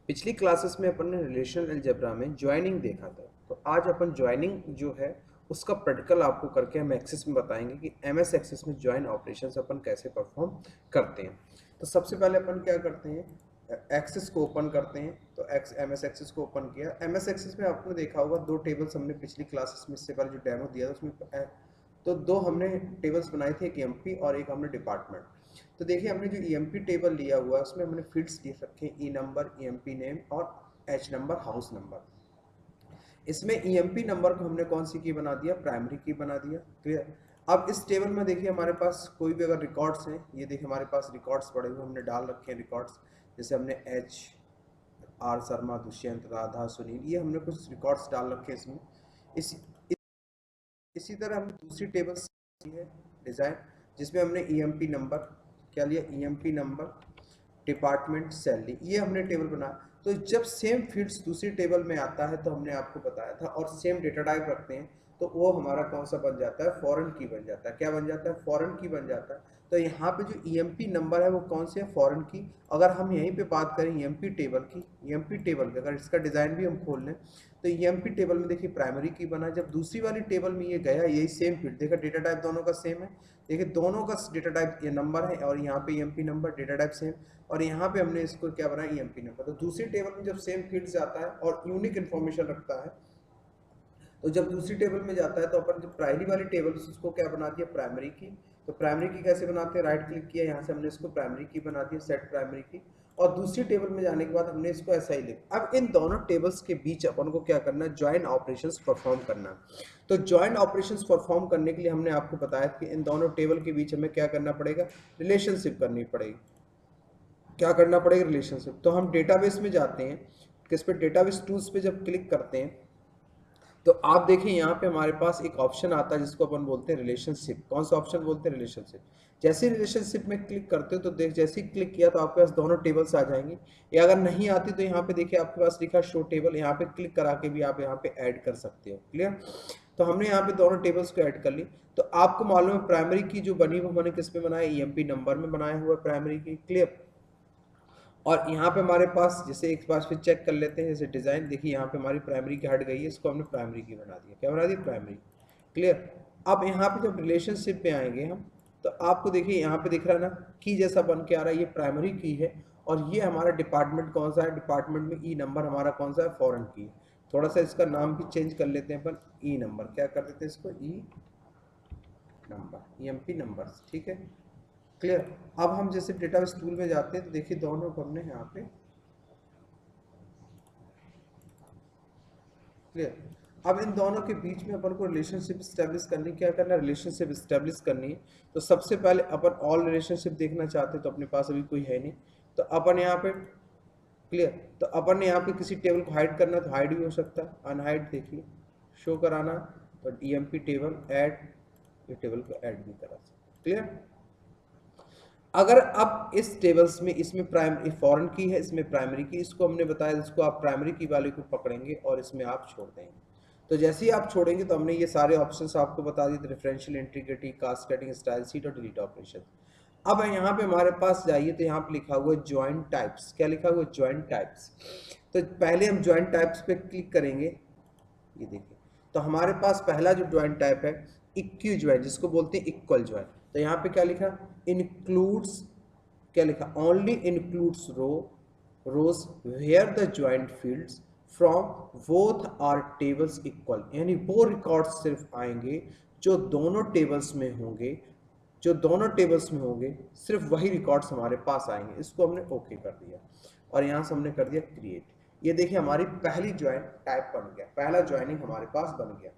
पिछली क्लासेस में अपन ने रिलेशनल अलजेब्रा में ज्वाइनिंग देखा था। तो आज अपन ज्वाइनिंग जो है उसका प्रैक्टिकल आपको करके हम एक्सेस में बताएंगे कि एमएस एक्सेस में ज्वाइन ऑपरेशंस अपन कैसे परफॉर्म करते हैं। तो सबसे पहले अपन क्या करते हैं, एक्सेस को ओपन करते हैं। तो एमएस एक्सेस को ओपन किया। एमएस एक्सेस में आपने देखा होगा दो टेबल्स हमने पिछली क्लासेस में, इससे पहले जो डेमो दिया था उसमें तो दो हमने टेबल्स बनाए थे, एक एमपी और एक हमने डिपार्टमेंट। तो देखिए हमने जो ईएमपी टेबल लिया हुआ है उसमें हमने फील्ड्स दे रखे हैं, ई नंबर, ईएमपी नेम और एच नंबर, हाउस नंबर। इसमें ईएमपी नंबर को हमने कौन सी की बना दिया, प्राइमरी की बना दिया। क्लियर। अब इस टेबल में देखिए हमारे पास कोई भी अगर रिकॉर्ड्स हैं, ये देखिए हमारे पास रिकॉर्ड्स पड़े हुए हमने डाल रखे हैं रिकॉर्ड्स। जैसे हमने एच आर शर्मा, दुष्यंत, राधा, सुनील, ये हमने कुछ रिकॉर्ड्स डाल रखे हैं इसमें। इस इसी तरह हमने दूसरी टेबल है डिज़ाइन, जिसमें हमने ईएमपी नंबर क्या लिया, ईएमपी नंबर, डिपार्टमेंट, सैलरी, ये हमने टेबल बनाया। तो जब सेम फील्ड्स दूसरी टेबल में आता है तो हमने आपको बताया था, और सेम डेटा टाइप रखते हैं, तो वो हमारा कौन सा बन जाता है, फॉरेन की बन जाता है। क्या बन जाता है, फॉरेन की बन जाता है। तो यहाँ पे जो ईएमपी नंबर है वो कौन से है, फॉरेन की। अगर हम यहीं पे बात करें ईएमपी टेबल की, ईएमपी टेबल की अगर इसका डिज़ाइन भी हम खोल लें तो ईएमपी टेबल में देखिए प्राइमरी की बना। जब दूसरी वाली टेबल में ये गया, यही सेम फील्ड, देखा डेटा टाइप दोनों का सेम है। देखिए दोनों का डेटा टाइप ये नंबर है, और यहाँ पे EMP number, data type same, और यहाँ पे हमने इसको क्या बनाया, ईएमपी नंबर। तो दूसरी टेबल में जब सेम फील्ड जाता है और यूनिक इन्फॉर्मेशन रखता है, तो जब दूसरी टेबल में जाता है तो अपन जब पहली वाली टेबल उसको क्या बना दिया, प्राइमरी की। तो प्राइमरी की कैसे बनाते हैं, राइट क्लिक किया, यहाँ से हमने इसको प्राइमरी की बना दिया, सेट प्राइमरी की। और दूसरी टेबल में जाने के बाद हमने इसको ऐसा ही लिखा। अब इन दोनों टेबल्स के बीच अपन को क्या करना है, ज्वाइन ऑपरेशंस परफॉर्म करना। तो ज्वाइन ऑपरेशंस परफॉर्म करने के लिए हमने आपको बताया कि इन दोनों टेबल के बीच हमें क्या करना पड़ेगा, रिलेशनशिप करनी पड़ेगी। क्या करना पड़ेगा, रिलेशनशिप। तो हम डेटाबेस में जाते हैं, किस पे, डेटाबेस टूल्स पे जब क्लिक करते हैं तो आप देखिए यहाँ पे हमारे पास एक ऑप्शन आता है जिसको अपन बोलते हैं रिलेशनशिप। कौन सा ऑप्शन बोलते हैं, रिलेशनशिप। जैसे रिलेशनशिप में क्लिक करते हो तो देख, जैसे ही क्लिक किया तो आपके पास दोनों टेबल्स आ जाएंगी। या अगर नहीं आती तो यहाँ पे देखिए आपके पास लिखा शो टेबल, यहाँ पे क्लिक करा के भी आप यहाँ पे ऐड कर सकते हो। क्लियर। तो हमने यहाँ पे दोनों टेबल्स को ऐड कर ली। तो आपको मालूम है प्राइमरी की जो बनी वो मैंने किस में बनाया, ईएमपी नंबर में बनाया हुआ है प्राइमरी की। क्लियर। और यहाँ पे हमारे पास जैसे एक बार फिर चेक कर लेते हैं, जैसे डिज़ाइन देखिए यहाँ पे हमारी प्राइमरी की हट गई है, इसको हमने प्राइमरी की बना दिया। क्या बना दिया, प्राइमरी। क्लियर। अब यहाँ पे जब रिलेशनशिप पे आएंगे हम, तो आपको देखिए यहाँ पे दिख रहा है ना, की जैसा बन के आ रहा है, ये प्राइमरी की है। और ये हमारा डिपार्टमेंट कौन सा है, डिपार्टमेंट में ई नंबर हमारा कौन सा है, फॉरेन की। थोड़ा सा इसका नाम भी चेंज कर लेते हैं अपन, ई नंबर, क्या कर देते हैं इसको, ई नंबर, ईएमपी नंबर्स। ठीक है। क्लियर। अब हम जैसे डेटाबेस टूल में जाते हैं तो देखिए दोनों को हमने यहाँ पे, क्लियर। अब इन दोनों के बीच में अपन को रिलेशनशिप स्टैब्लिश करनी, क्या करना है, रिलेशनशिप स्टैब्लिश करनी है। तो सबसे पहले अपन ऑल रिलेशनशिप देखना चाहते हैं, तो अपने पास अभी कोई है नहीं, तो अपन यहाँ पे, क्लियर। तो अपन ने यहाँ पे किसी टेबल को हाइड करना तो हाइड भी हो सकता है, अनहाइड देखिए, शो कराना तो ईएमपी टेबल ऐड, ये टेबल को ऐड भी करा सकते। क्लियर। अगर अब इस टेबल्स में, इसमें प्राइमरी फॉरेन की है, इसमें प्राइमरी की, इसको हमने बताया इसको आप प्राइमरी की वाले को पकड़ेंगे और इसमें आप छोड़ देंगे। तो जैसे ही आप छोड़ेंगे तो हमने ये सारे ऑप्शंस आपको बता दिए, referential, integrity, cascading, style sheet और डिलीट ऑपरेशन। अब यहाँ पे हमारे पास जाइए तो यहाँ पे लिखा हुआ है ज्वाइन टाइप्स। क्या लिखा हुआ है, ज्वाइन टाइप्स। तो पहले हम ज्वाइन टाइप्स पे क्लिक करेंगे, ये देखिए। तो हमारे पास पहला जो ज्वाइन टाइप है, इक्यू ज्वाइन, जिसको बोलते हैं इक्वल ज्वाइन। तो यहाँ पे क्या लिखा, इंक्लूड्स, क्या लिखा, only includes rows where the joint fields from both our tables equal, यानी वो रिकॉर्ड्स सिर्फ आएंगे जो दोनों टेबल्स में होंगे, जो दोनों टेबल्स में होंगे सिर्फ वही रिकॉर्ड्स हमारे पास आएंगे। इसको हमने ओके कर दिया और यहाँ से हमने कर दिया क्रिएट। ये देखिए हमारी पहली ज्वाइन टाइप बन गया, पहला ज्वाइनिंग हमारे पास बन गया।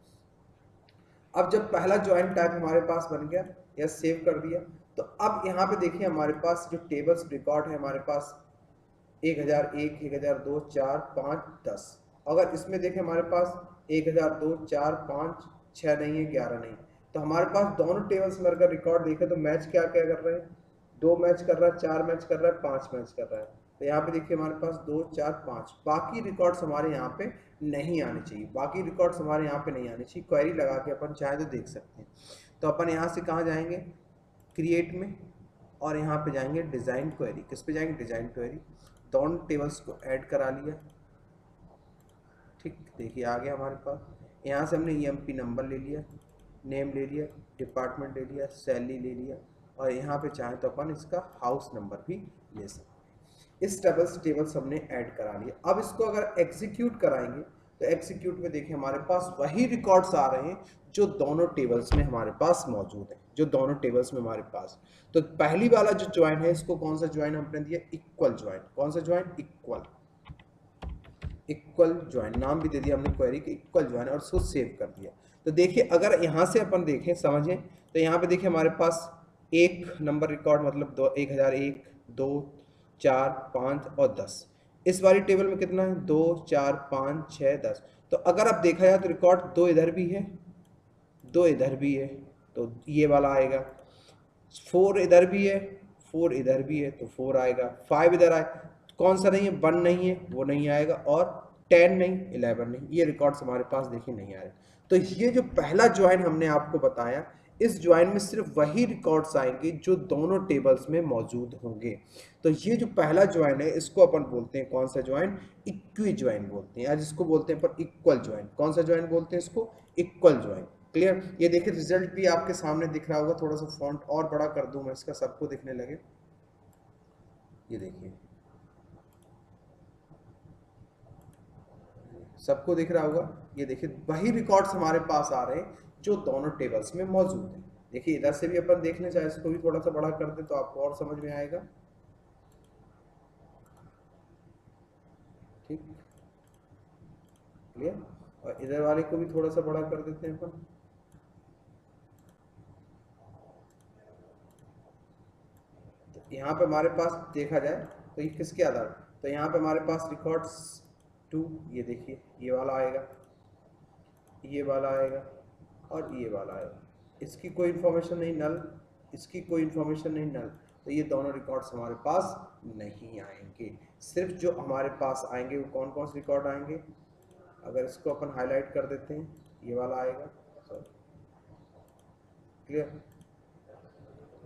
अब जब पहला ज्वाइन टाइप हमारे पास बन गया या सेव कर दिया, तो अब यहाँ पे देखिए हमारे पास जो टेबल्स रिकॉर्ड है हमारे पास 1001, 1002, 4, 5, 10। अगर इसमें देखें हमारे पास 1002, 4, 5, 6 नहीं है, 11 नहीं। तो हमारे पास दोनों टेबल्स में अगर रिकॉर्ड देखें तो मैच क्या क्या कर रहे हैं, 2 मैच कर रहा है, 4 मैच कर रहा है, 5 मैच कर रहा है। तो यहाँ पे देखिए हमारे पास 2, 4, 5, बाकी रिकॉर्ड्स हमारे यहाँ पे नहीं आने चाहिए, बाकी रिकॉर्ड्स हमारे यहाँ पे नहीं आने चाहिए। क्वेरी लगा के अपन चाहे तो देख सकते हैं। तो अपन यहाँ से कहाँ जाएंगे, क्रिएट में, और यहाँ पे जाएंगे डिज़ाइन क्वेरी। किस पे जाएंगे, डिज़ाइन क्वेरी। दोनों टेबल्स को ऐड करा लिया। ठीक, देखिए आ गया हमारे पास। यहाँ से हमने ईएमपी नंबर ले लिया, नेम ले लिया, डिपार्टमेंट ले लिया, सैलरी ले लिया, और यहाँ पे चाहे तो अपन इसका हाउस नंबर भी ले सकते हैं। इस टेबल्स हमने ऐड करा लिया। अब इसको अगर एग्जीक्यूट कराएंगे तो एग्जीक्यूट में देखिए हमारे पास वही रिकॉर्ड्स आ रहे हैं जो दोनों टेबल्स में हमारे पास मौजूद है, जो दोनों टेबल्स में हमारे पास। तो पहली वाला जो ज्वाइन है, इसको कौन सा ज्वाइन हमने दिया? Equal join. कौन सा ज्वाइन? इक्वल। इक्वल ज्वाइन नाम भी दे दिया हमने क्वेरी के, इक्वल ज्वाइन, और उसको सेव कर दिया। तो देखिए अगर यहाँ से अपन देखें, समझें, तो यहाँ पे देखिए हमारे पास एक नंबर रिकॉर्ड, मतलब 1001, 2, 4, 5 और 10। इस वाली टेबल में कितना है? 2, 4, 5, 6, 10। तो अगर आप देखा जाए तो रिकॉर्ड 2 इधर भी है, 2 इधर भी है, तो ये वाला आएगा। 4 इधर भी है, 4 इधर भी है, तो 4 आएगा। 5 इधर आए, कौन सा नहीं है? 1 नहीं है, वो नहीं आएगा, और 10 नहीं, 11 नहीं, ये रिकॉर्ड्स हमारे पास देखिए नहीं आ रहे। तो ये जो पहला ज्वाइन हमने आपको बताया, इस ज्वाइन में सिर्फ वही रिकॉर्ड्स आएंगे जो दोनों टेबल्स में मौजूद होंगे। तो ये जो पहला ज्वाइन है, इसको अपन बोलते हैं कौन सा ज्वाइन? इक्वी ज्वाइन बोलते हैं, आज इसको बोलते हैं पर इक्वल ज्वाइन। कौन सा ज्वाइन बोलते हैं इसको? Equal join. क्लियर? ये देखिए रिजल्ट भी आपके सामने दिख रहा होगा। थोड़ा सा फॉन्ट और बड़ा कर दूं मैं इसका, सबको दिखने लगे। ये देखिए सबको दिख रहा होगा। ये देखिए वही रिकॉर्ड्स हमारे पास आ रहे हैं जो दोनों टेबल्स में मौजूद हैं। देखिए इधर से भी अपन देख लें, चाहे इसको भी थोड़ा सा बड़ा कर दें तो आपको और समझ में आएगा। ठीक, क्लियर? और इधर वाले को भी थोड़ा सा बड़ा कर देते हैं अपन। तो यहाँ पे हमारे पास देखा जाए तो ये किसके आधार, तो यहाँ पे हमारे पास रिकॉर्ड्स 2, ये देखिए ये वाला आएगा, ये वाला आएगा, और ये वाला आएगा। इसकी कोई इन्फॉर्मेशन नहीं, नल। इसकी कोई इन्फॉर्मेशन नहीं, नल। तो ये दोनों रिकॉर्ड्स हमारे पास नहीं आएंगे। सिर्फ जो हमारे पास आएंगे वो कौन कौन से रिकॉर्ड आएंगे? अगर इसको अपन हाईलाइट कर देते हैं, ये वाला आएगा। क्लियर?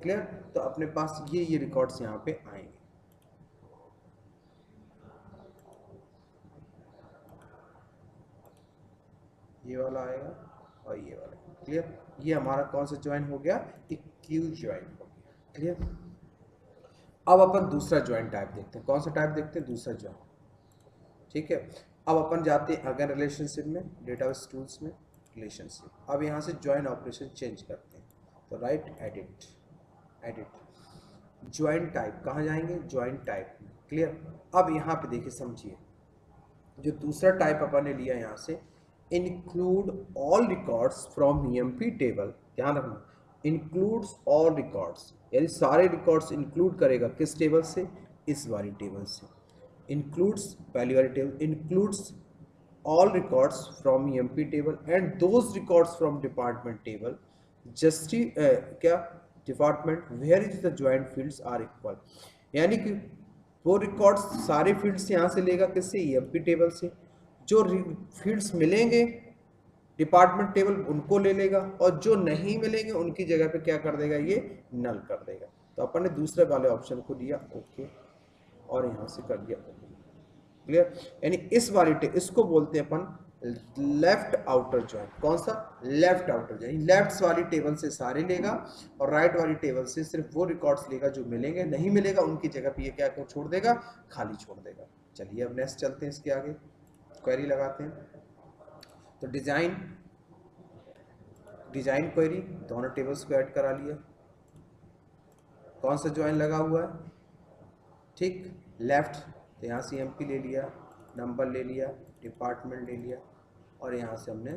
क्लियर? तो अपने पास ये रिकॉर्ड्स यहाँ पे आएंगे। ये वाला आएगा और ये वाला। क्लियर? ये हमारा कौन सा ज्वाइन हो गया? इक्यू ज्वाइन हो गया। क्लियर? अब अपन दूसरा ज्वाइन टाइप देखते हैं। कौन सा टाइप देखते हैं? दूसरा ज्वाइन। ठीक है, अब अपन जाते हैं अगर रिलेशनशिप में, डेटाबेस टूल्स में, रिलेशनशिप। अब यहाँ से ज्वाइन ऑपरेशन चेंज करते हैं, तो right edit, edit join type. कहाँ जाएंगे? ज्वाइन टाइप में। क्लियर? अब यहाँ पे देखिए, समझिए, जो दूसरा टाइप अपन ने लिया यहाँ से, include all records from EMP table. ध्यान रखना, इंक्लूड्स ऑल रिकॉर्ड्स, यानी सारे रिकॉर्ड्स इंक्लूड करेगा। किस टेबल से? इस वाली टेबल से। इंक्लूड्स, पहली वाली table, includes all records from EMP table and those records from department table, जस्टी क्या department where is the joint fields are equal. यानी कि वो रिकॉर्ड्स सारे फील्ड्स यहाँ से लेगा, किससे? ईएमपी टेबल से। जो फील्ड्स मिलेंगे डिपार्टमेंट टेबल, उनको ले लेगा, और जो नहीं मिलेंगे उनकी जगह पे क्या कर देगा? ये नल कर देगा। तो अपन ने दूसरे वाले ऑप्शन को दिया ओके, और यहाँ से कर दिया ओके। क्लियर? यानी इस वाली इसको बोलते हैं अपन लेफ्ट आउटर ज्वाइन। कौन सा? Left outer join. लेफ्ट वाली टेबल से सारे लेगा और राइट वाली टेबल से सिर्फ वो रिकॉर्ड्स लेगा जो मिलेंगे, नहीं मिलेगा उनकी जगह पे ये क्या छोड़ देगा? खाली छोड़ देगा। चलिए अब नेक्स्ट चलते हैं, इसके आगे क्वेरी लगाते हैं। तो डिजाइन क्वेरी, दोनों टेबल्स को ऐड करा लिया। कौन सा ज्वाइन लगा हुआ है? ठीक, लेफ्ट, तो यहाँ से एमपी ले लिया, नंबर ले लिया, डिपार्टमेंट ले लिया, और यहाँ से हमने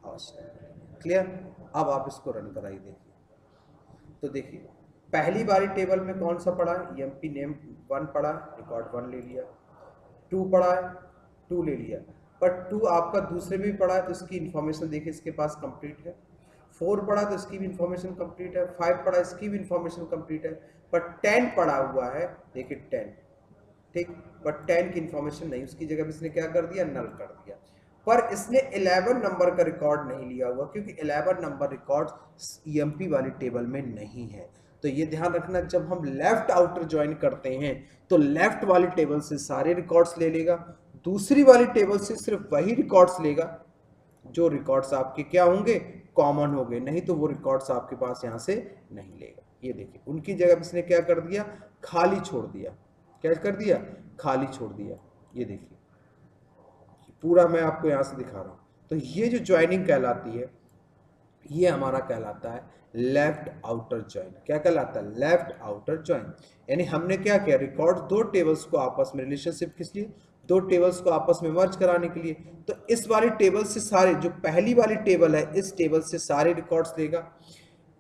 आवश्यक। क्लियर? अब आप इसको रन कराइए। देखिए, तो देखिए पहली बारी टेबल में कौन सा पड़ा है? एमपी नेम 1 पड़ा है, रिकॉर्ड 1 ले लिया। 2 पड़ा है, 2 ले लिया, पर 2 आपका दूसरे में भी पड़ा है तो इसकी इंफॉर्मेशन देखिए इसके पास कंप्लीट है। 4 पड़ा तो इसकी भी इंफॉर्मेशन कंप्लीट है। 5 पड़ा, इसकी भी इंफॉर्मेशन कंप्लीट है। पर 10 पड़ा हुआ है, देखिए 10, ठीक, बट 10 की इंफॉर्मेशन नहीं, उसकी जगह इसने क्या कर दिया? नल कर दिया। पर इसने 11 नंबर का रिकॉर्ड नहीं लिया हुआ, क्योंकि 11 नंबर रिकॉर्ड ईएमपी वाली टेबल में नहीं है। तो ये ध्यान रखना, जब हम लेफ्ट आउटर ज्वाइन करते हैं तो लेफ्ट वाली टेबल से सारे रिकॉर्ड्स ले लेगा, दूसरी वाली टेबल से सिर्फ वही रिकॉर्ड्स लेगा जो रिकॉर्ड्स आपके क्या होंगे, कॉमन हो गए, नहीं तो वो रिकॉर्ड्स आपके पास यहाँ से नहीं लेगा। ये देखिए उनकी जगह इसने क्या कर दिया, खाली छोड़ दिया। क्या कर दिया, खाली छोड़ दिया। ये देखिए पूरा मैं आपको यहाँ से दिखा रहा हूँ। तो ये जो ज्वाइनिंग कहलाती है, ये हमारा कहलाता है लेफ्ट आउटर ज्वाइन। क्या कहलाता है, लेफ्ट आउटर ज्वाइन। यानी हमने क्या किया, रिकॉर्ड दो टेबल्स को आपस में, रिलेशनशिप किस लिए, दो टेबल्स को आपस में मर्ज कराने के लिए। तो इस वाली टेबल से सारे, जो पहली वाली टेबल है इस टेबल से सारे रिकॉर्ड्स लेगा,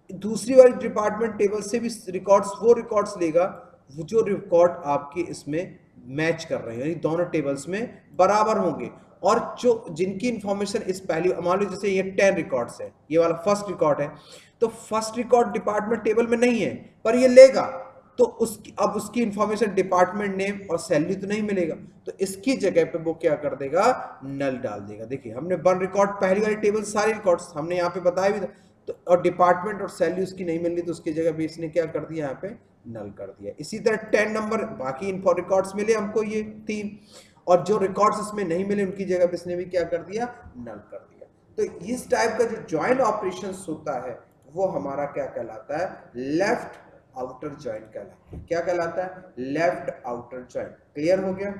दूसरी वाली डिपार्टमेंट टेबल से भी रिकॉर्ड्स, वो रिकॉर्ड्स लेगा जो रिकॉर्ड आपके इसमें मैच कर रहे हैं, यानी दोनों टेबल्स में बराबर होंगे। और जो जिनकी इंफॉर्मेशन इस पहली, मान लो जैसे ये 10 रिकॉर्ड्स है, ये वाला फर्स्ट रिकॉर्ड है, तो फर्स्ट रिकॉर्ड डिपार्टमेंट टेबल में नहीं है पर ये लेगा, तो उसकी अब उसकी इंफॉर्मेशन डिपार्टमेंट नेम और सैलरी तो नहीं मिलेगा, तो इसकी जगह पे वो क्या कर देगा, नल डाल देगा। देखिए हमने वन रिकॉर्ड, पहली वाली टेबल सारे रिकॉर्ड्स हमने यहाँ पे बताया भी था, तो और डिपार्टमेंट और सैलरी उसकी नहीं मिल रही, तो उसकी जगह पे इसने क्या कर दिया, यहाँ पे नल कर दिया। इसी तरह 10 नंबर, बाकी इन्फो रिकॉर्ड्स मिले हमको ये 3, और जो रिकॉर्ड्स इसमें नहीं मिले उनकी जगह पे इसने भी क्या कर दिया, नल कर दिया। तो इस टाइप का जो ज्वाइन ऑपरेशंस होता है वो हमारा क्या कहलाता है, लेफ्ट आउटर ज्वाइन कहलाता है। क्या कहलाता है, लेफ्ट आउटर ज्वाइन। क्लियर हो गया,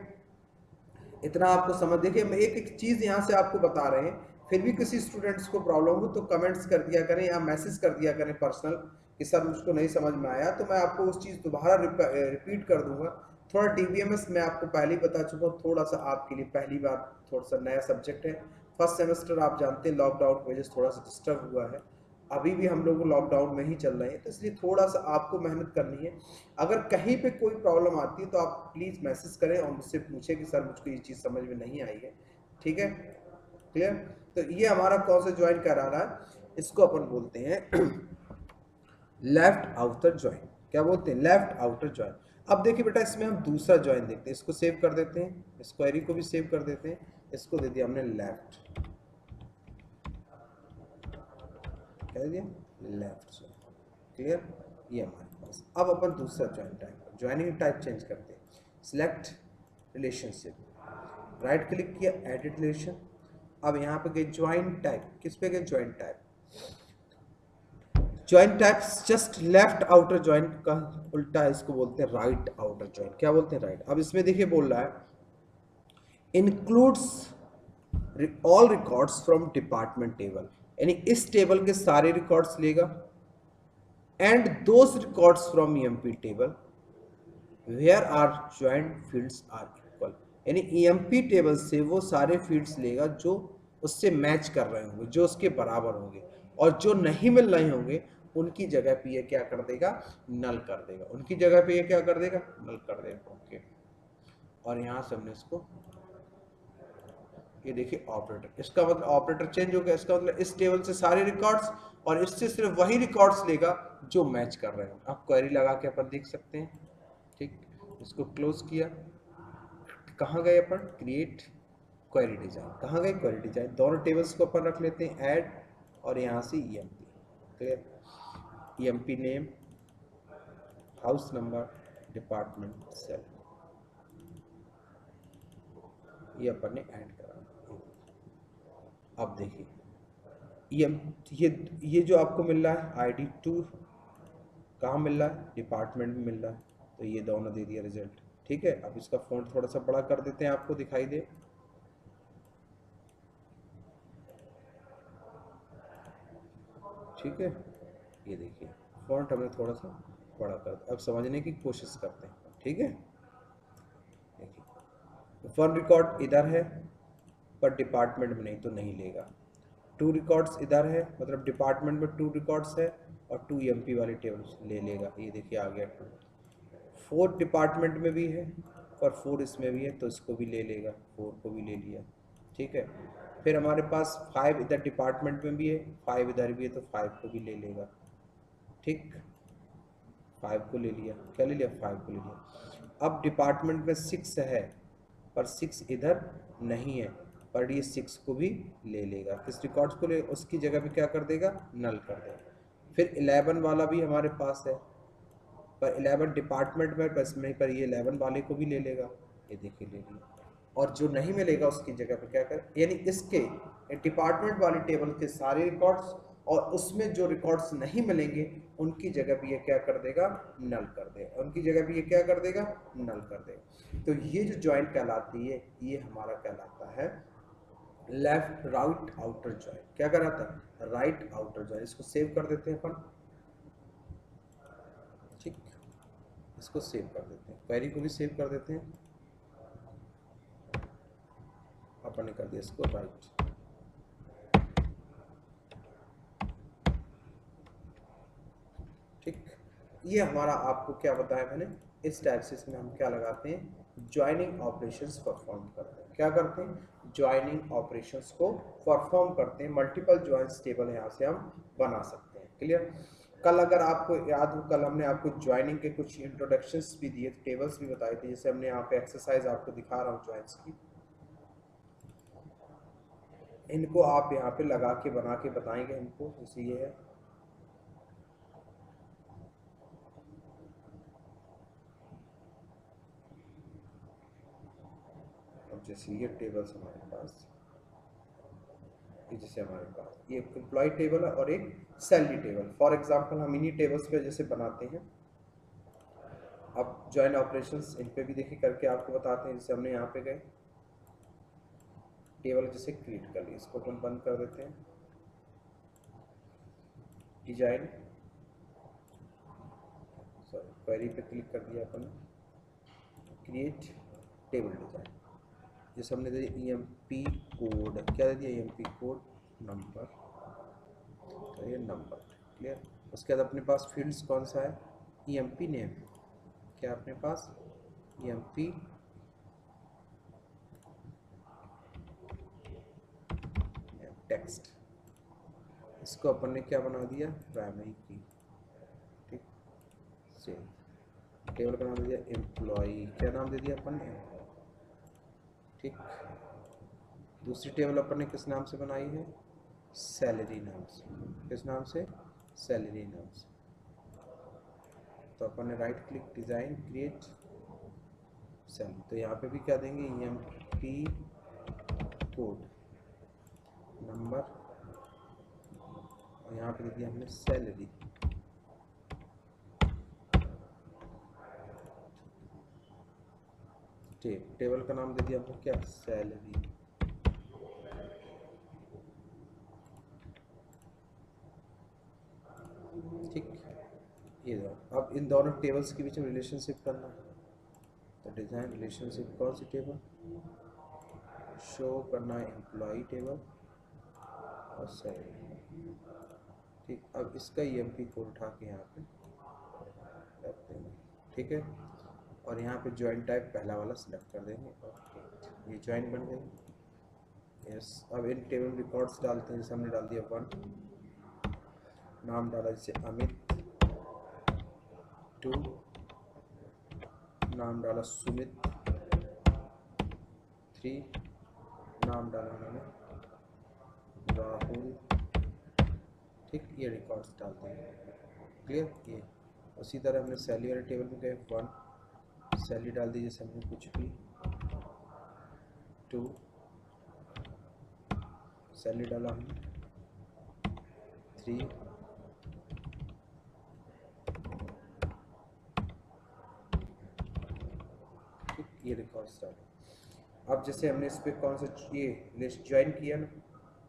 इतना आपको समझ। देखिए हम एक एक चीज यहाँ से आपको बता रहे हैं, फिर भी किसी स्टूडेंट्स को प्रॉब्लम हो तो कमेंट्स कर दिया करें या मैसेज कर दिया करें पर्सनल कि सर मुझको नहीं समझ में आया, तो मैं आपको उस चीज़ दोबारा रिपीट कर दूंगा। थोड़ा डीबीएमएस मैं आपको पहले ही बता चुका हूँ, थोड़ा सा आपके लिए पहली बार थोड़ा सा नया सब्जेक्ट है। फर्स्ट सेमेस्टर आप जानते हैं लॉकडाउन की वजह से थोड़ा सा डिस्टर्ब हुआ है, अभी भी हम लोग लॉकडाउन में ही चल रहे हैं, तो इसलिए थोड़ा सा आपको मेहनत करनी है। अगर कहीं पे कोई प्रॉब्लम आती है तो आप प्लीज़ मैसेज करें और मुझसे पूछें कि सर मुझको ये चीज़ समझ में नहीं आई है। ठीक है, क्लियर। तो ये हमारा कौन सा ज्वाइन करा रहा है, इसको अपन बोलते हैं लेफ्ट आउटर ज्वाइन। क्या बोलते हैं, लेफ्ट आउटर ज्वाइन। अब देखिए बेटा इसमें हम दूसरा ज्वाइन देखते हैं, इसको सेव कर देते हैं, इस क्वेरी को भी सेव कर देते हैं, इसको दे दिया हमने लेफ्ट, कह दिया लेफ्ट ज्वाइन। क्लियर, ये हमारे पास। अब अपन दूसरा join type, joining type change करते हैं। सिलेक्ट रिलेशनशिप, राइट क्लिक किया, एडिट रिलेशन। अब यहाँ पे गए ज्वाइन टाइप, किस पे गए, join type. Join types just left outer join का उल्टा इसको बोलते हैं राइट आउटर ज्वाइन। क्या बोलते हैं, राइट। अब इसमें देखिए बोल रहा है includes all records from department table, यानी इस टेबल के सारे रिकॉर्ड्स लेगा, and those records from EMP table where are joint fields are equal, यानी ईएमपी टेबल से वो सारे फील्ड्स लेगा जो उससे मैच कर रहे होंगे, जो उसके बराबर होंगे, और जो नहीं मिल रहे होंगे उनकी जगह पे ये क्या कर देगा, नल कर देगा। उनकी जगह पे ये क्या कर देगा, नल कर देगा। ओके, और यहाँ से हमने इसको, ये देखिए ऑपरेटर, इसका मतलब ऑपरेटर चेंज हो गया। इसका मतलब इस टेबल से सारे रिकॉर्ड्स और इससे सिर्फ वही रिकॉर्ड्स लेगा जो मैच कर रहे हैं। आप क्वेरी लगा के अपन देख सकते हैं। ठीक, इसको क्लोज किया, कहाँ गए अपन, क्रिएट क्वेरी डिजाइन, कहाँ गए क्वेरी डिजाइन। दोनों टेबल्स को अपन रख लेते हैं ऐड, और यहाँ से EMP. Clear, EMP name, house number, department, cell, ये अपन ने ऐड करा। अब देखिए ये जो आपको मिल रहा है ID2 कहाँ मिल रहा है, डिपार्टमेंट में मिल रहा है, तो ये दोनों दे दिया रिजल्ट। ठीक है, अब इसका फॉन्ट थोड़ा सा बड़ा कर देते हैं, आपको दिखाई दे। ठीक है, ये देखिए फॉन्ट हमने थोड़ा सा बड़ा कर दिया। अब समझने की कोशिश करते हैं। ठीक है, देखिए वन रिकॉर्ड इधर है पर डिपार्टमेंट में नहीं, तो नहीं लेगा। 2 रिकॉर्ड्स इधर है, मतलब डिपार्टमेंट में 2 रिकॉर्ड्स है, और 2 ईएमपी वाले टेबल ले लेगा। ये देखिए आ गया 2। 4 डिपार्टमेंट में भी है और 4 इसमें भी है, तो इसको भी ले लेगा, 4 को भी ले लिया। ठीक है, फिर हमारे पास 5 इधर डिपार्टमेंट में भी है, 5 इधर भी है, तो 5 को भी ले लेगा। ठीक, 5 को ले लिया, क्या ले लिया, 5 को ले लिया। अब डिपार्टमेंट में 6 है पर 6 इधर नहीं है, पर ये 6 को भी ले लेगा। किस रिकॉर्ड्स को ले, उसकी जगह पे क्या कर देगा, नल कर देगा। फिर 11 वाला भी हमारे पास है, पर 11 डिपार्टमेंट में बस में पर ये 11 वाले को भी ले लेगा, ये देखिए ले लिया। और जो नहीं मिलेगा उसकी जगह पे क्या कर, यानी इसके डिपार्टमेंट वाले टेबल के सारे रिकॉर्ड्स और उसमें जो रिकॉर्ड्स नहीं मिलेंगे उनकी जगह भी ये क्या कर देगा, नल कर देगा, उनकी जगह भी ये क्या कर देगा, नल कर देगा। तो ये जो ज्वाइन कहलाती है ये हमारा कहलाता है लेफ्ट राइट आउटर ज्वाइन। क्या कहलाता है, राइट आउटर ज्वाइन। इसको सेव कर देते हैं अपन, ठीक, इसको सेव कर देते हैं, क्वेरी को भी सेव कर देते हैं। अपन ने कर दिया इसको राइट, ठीक। ये हमारा आपको क्या बताया मैंने, इस टाइप से इसमें हम क्या लगाते हैं, ज्वाइनिंग ऑपरेशंस परफॉर्म करते हैं। क्या करते हैं, ज्वाइनिंग ऑपरेशंस को परफॉर्म करते हैं। मल्टीपल ज्वाइंस टेबल यहाँ से हम बना सकते हैं। क्लियर। कल अगर आपको याद हो, कल हमने आपको ज्वाइनिंग के कुछ इंट्रोडक्शंस भी दिए, टेबल्स भी बताए थे, जैसे हमने यहाँ पे एक्सरसाइज आपको दिखा रहा हूँ ज्वाइंस की। इनको आप यहाँ पे लगा के बना के बताएंगे हमको। जैसे ये है, अब जैसे ये टेबल्स हमारे पास, जैसे हमारे पास ये एम्प्लॉय टेबल है और एक सैलरी टेबल। फॉर एग्जांपल हम इन्हीं टेबल्स पे जैसे बनाते हैं। अब ज्वाइन ऑपरेशंस इन पे भी देखिए करके आपको बताते हैं। जैसे हमने यहाँ पे गए टेबल जैसे क्रिएट कर लिया, इसको अपन बंद कर देते हैं। डिजाइन, सॉरी, क्वेरी पे क्लिक कर दिया अपन, क्रिएट टेबल डिजाइन। जैसे हमने दे दिया EMP कोड, क्या दे दिया, EMP कोड नंबर, तो ये नंबर। क्लियर। उसके बाद अपने पास फील्ड्स कौन सा है, EMP नेम। क्या अपने पास, EMP टेक्स्ट। इसको अपन ने क्या बना दिया, प्राइमरी की, ठीक। सेम टेबल का नाम दे दिया एम्प्लॉई, क्या नाम दे दिया अपन ने, ठीक। दूसरी टेबल अपन ने किस नाम से बनाई है, सैलरी नाम से। किस नाम से, सैलरी नाम से। तो अपन ने right click, design, create salary. तो यहाँ पे भी क्या देंगे, EMP कोड नंबर, और यहाँ पे दे दिया हमने सैलरी। टेबल का नाम दे दिया हमने क्या, सैलरी, ठीक। ये अब इन दोनों टेबल्स के बीच में रिलेशनशिप करना है। तो डिजाइन रिलेशनशिप, कौन सी टेबल शो करना है, एम्प्लॉय टेबल और सैलरी, ठीक। अब इसका EMP कोड उठा के यहाँ पे रख देंगे, ठीक है। और यहाँ पे ज्वाइन टाइप पहला वाला सिलेक्ट कर देंगे और ये ज्वाइन बन गई। यस। अब इन टेबल रिकॉर्ड्स डालते हैं। जैसे हमने डाल दिया 1, नाम डाला जैसे अमित, 2 नाम डाला सुमित, 3 नाम डाला मैंने राहुल, ठीक। ये रिकॉर्ड्स डालते हैं। क्लियर। ये उसी तरह हमने सैलरी वाले टेबल में गए, 1 सैलरी डाल दी जैसे हमने कुछ भी, 2 सैलरी डाला हमने, 3 ये रिकॉर्ड्स डाले। अब जैसे हमने इस पर कौन सा ये लिस्ट ज्वाइन किया ना,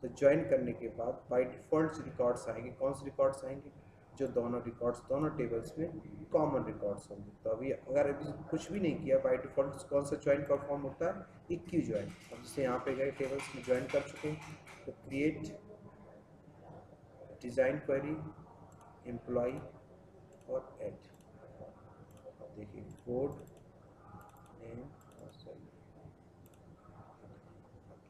तो ज्वाइन करने के बाद बाय डिफ़ॉल्ट रिकॉर्ड्स आएंगे। कौन से रिकॉर्ड्स आएंगे, जो दोनों रिकॉर्ड्स दोनों टेबल्स में कॉमन रिकॉर्ड्स होंगे। तो अभी अगर अभी कुछ भी नहीं किया, बाय डिफ़ॉल्ट कौन सा ज्वाइन परफॉर्म होता है, इक्यू ज्वाइन। अब जैसे यहाँ पे गए टेबल्स में ज्वाइन कर चुके हैं, तो क्रिएट डिज़ाइन क्वेरी एम्प्लॉय और एड। देखिए कोड नेम और सैलरी,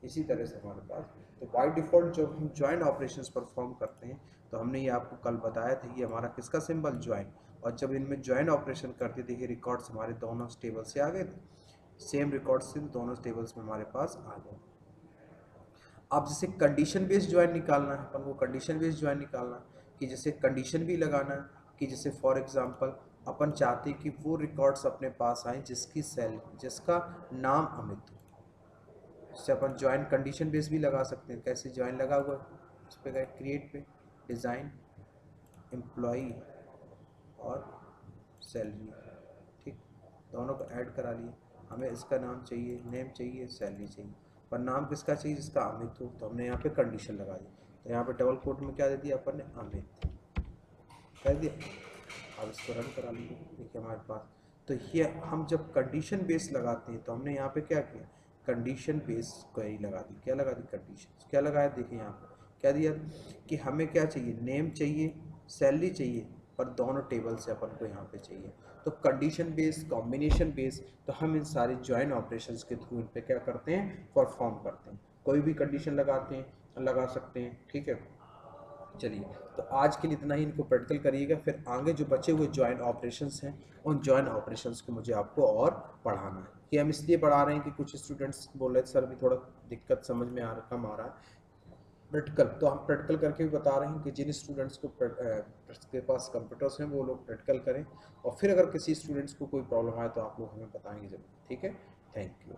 इसी तरह से हमारे पास। तो बाय डिफ़ॉल्ट जब हम ज्वाइन ऑपरेशंस परफॉर्म करते हैं, तो हमने ये आपको कल बताया था, ये हमारा किसका सिंबल, ज्वाइन। और जब इनमें ज्वाइन ऑपरेशन करते, देखिए रिकॉर्ड्स हमारे दोनों टेबल से आ गए थे, सेम रिकॉर्ड्स से दोनों टेबल्स में हमारे पास आ गए। अब जैसे कंडीशन बेस्ड ज्वाइन निकालना है अपन को, कंडीशन बेस्ड ज्वाइन निकालना कि जैसे कंडीशन भी लगाना है कि जैसे फॉर एग्जांपल अपन चाहते हैं कि वो रिकॉर्ड्स अपने पास आए जिसका नाम अमित हो। इससे अपन ज्वाइन कंडीशन बेस भी लगा सकते हैं। कैसे ज्वाइन लगा हुआ है, उस पर गए क्रिएट पे, डिज़ाइन, एम्प्लॉई और सैलरी, ठीक, दोनों को ऐड करा लिए। हमें इसका नाम चाहिए, नेम चाहिए, सैलरी चाहिए, पर नाम किसका चाहिए, जिसका अमित हो, तो हमने यहाँ पे कंडीशन लगा दी। तो यहाँ पे डबल कोट में क्या दे दिया अपन ने, अमित कह दिया। अब इसको रन करा लीजिए, देखिए हमारे पास। तो ये हम जब कंडीशन बेस लगाते हैं तो हमने यहाँ पे क्या किया, कंडीशन बेस क्वेरी लगा दी। क्या लगा दी, कंडीशन। क्या लगाया, देखिए यहाँ पे क्या दिया कि हमें क्या चाहिए, नेम चाहिए, सैलरी चाहिए, और दोनों टेबल से अपन को यहाँ पे चाहिए। तो कंडीशन बेस, कॉम्बिनेशन बेस, तो हम इन सारे ज्वाइन ऑपरेशंस के थ्रू इन पे क्या करते हैं, परफॉर्म करते हैं। कोई भी कंडीशन लगाते हैं, लगा सकते हैं, ठीक है। चलिए, तो आज के लिए इतना ही। इनको प्रैक्टिकल करिएगा, फिर आगे जो बचे हुए ज्वाइन ऑपरेशंस हैं उन ज्वाइन ऑपरेशंस को मुझे आपको और पढ़ाना है। कि हम इसलिए पढ़ा रहे हैं कि कुछ स्टूडेंट्स बोल रहे थे सर भी थोड़ा दिक्कत समझ में कम आ रहा है प्रैक्टिकल, तो हम प्रैक्टिकल करके भी बता रहे हैं कि जिन स्टूडेंट्स को के पास कंप्यूटर्स हैं वो लोग प्रैक्टिकल करें, और फिर अगर किसी स्टूडेंट्स को कोई प्रॉब्लम आए तो आप लोग हमें बताएंगे जरूर, ठीक है। Thank you.